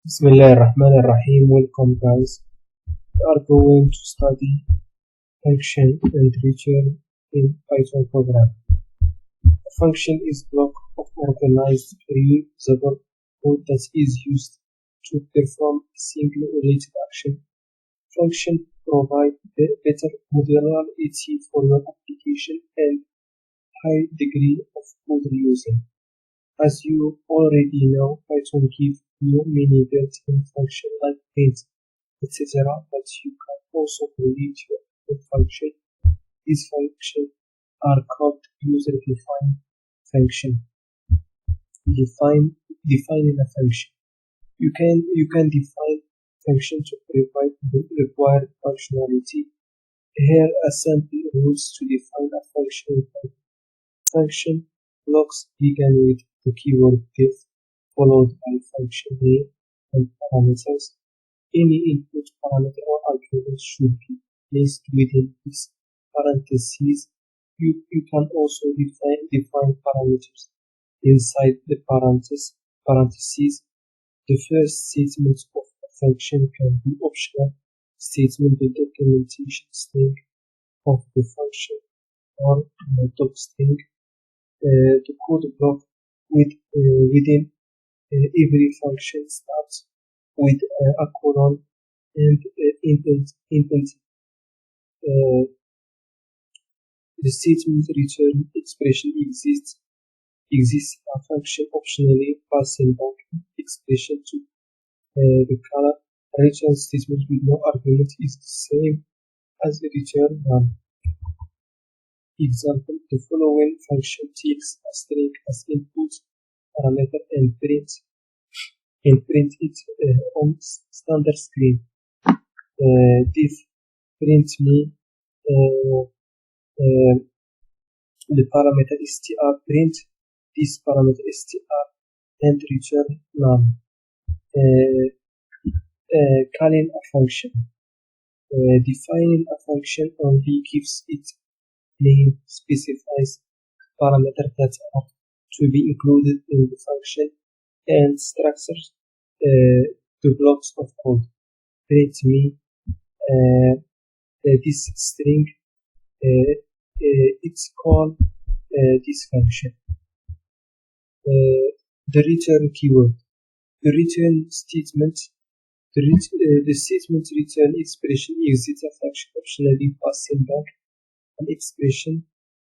Bismillahirrahmanirrahim. Welcome guys. We are going to study function and return in Python program. A function is a block of organized reusable code that is used to perform a single related action. Function provide better modularity for your application and high degree of code reusing. As you already know, Python gives you many built-in functions like print, etc., but you can also create your own function. These functions are called user-defined function. Defining a function. You can define function to provide the required functionality. Here are sample rules to define a function. Function blocks begin with the keyword diff, followed by function name and parameters. Any input parameter or argument should be placed within these parentheses. You can also define parameters inside the parentheses. The first statement of a function can be optional statement, the documentation string of the function, or docstring. The code block within every function starts with a colon and intent. The statement return expression exists a function optionally passing back expression to the color. A return statement with no argument is the same as a return none. Example: the following function takes a string as input parameter and print it on standard screen. Diff print me the parameter str, print this parameter str and return none. Calling a function. Defining a function only gives it name, specifies parameters that are to be included in the function, and structures the blocks of code. Print me this string. It's called this function. The return keyword. The return statement. The statement return expression exits a function optionally passing back an expression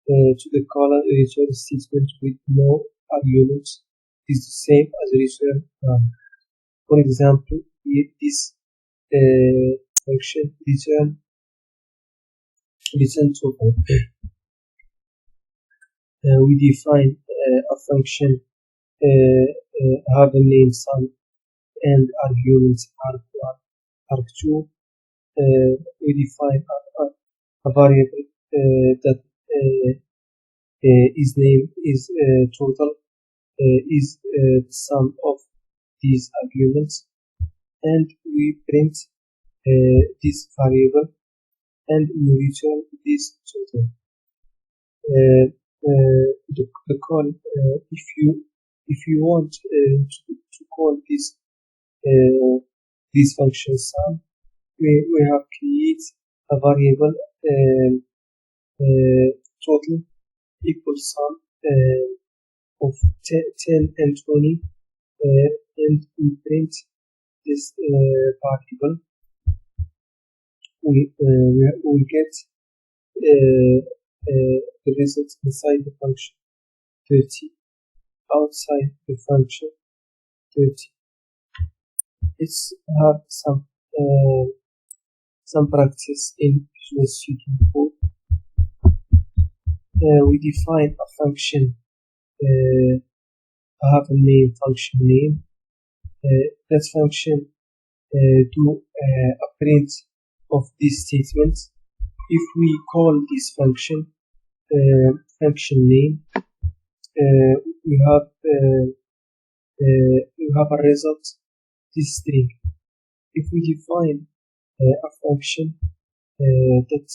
to the colon. Return statement with no arguments is the same as return none. For example, this function return total. We define a function have a name sum and arguments arg1, arg2. We define a variable that is name is total is the sum of these arguments, and we print this variable and we return this total. The call if you want to call this function sum, we have create a variable total equals sum of 10 and 20, and we print this variable. We get the result inside the function 30, outside the function 30. Let's have some practice in Visual Studio Code. We define a function, have a name, function name. That function do a print of this statement. If we call this function function name, we have a result, this string. If we define a function that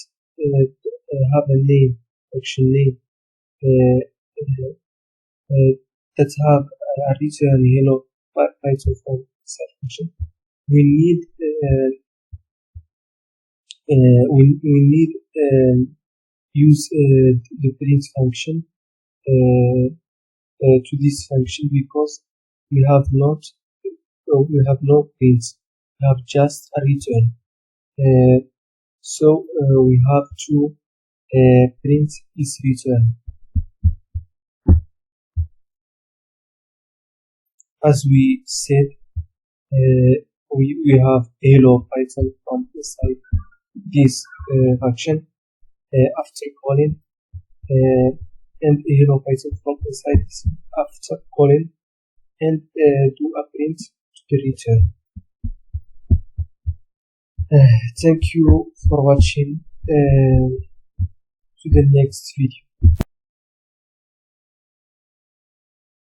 have a name, function name, that have a return hello Python inside function, we need we need use the print function uh, to this function because we have not no prints, we have just a return. So we have to print this return. As we said, we have hello Python from inside this function after calling and hello Python from inside this after calling and do a print to the return. Thank you for watching. To the next video.